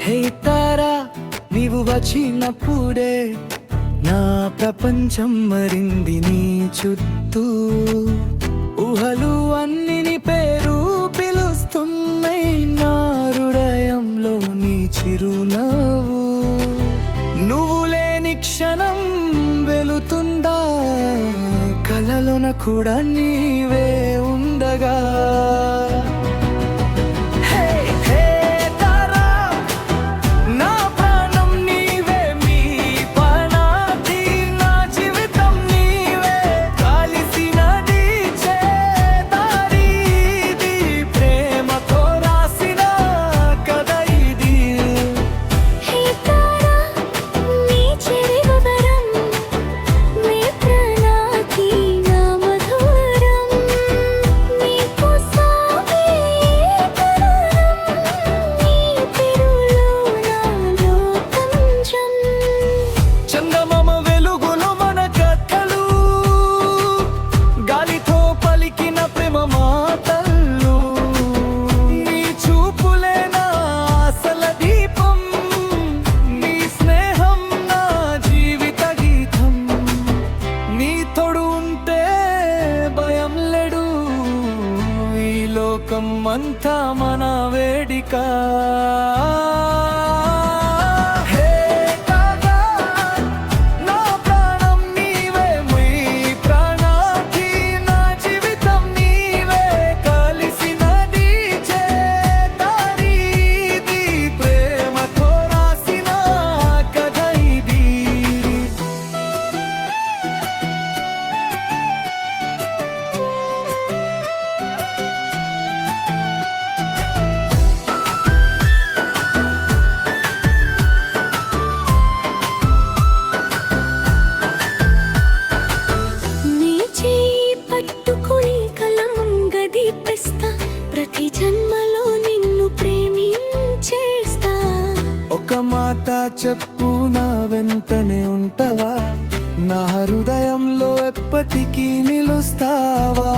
హే తారా, నీవు వచ్చినప్పుడే నా ప్రపంచం మరింది నీ చుట్టూ. ఊహలు అన్ని నీ పేరు పిలుస్తున్నాయి, నా హృదయంలో నీ చిరునవ్వు. నువ్వు లేని క్షణం వెలుతుందా, కలలోన కూడా నీవే ఉండగా. లోకమంతా మన వేడిక. ప్రతి జన్మలో నిన్ను ప్రేమించేస్తా. ఒక మాట చెప్పు, నా వెంటనే ఉంటావా, నా హృదయంలో ఎప్పటికీ నిలుస్తావా.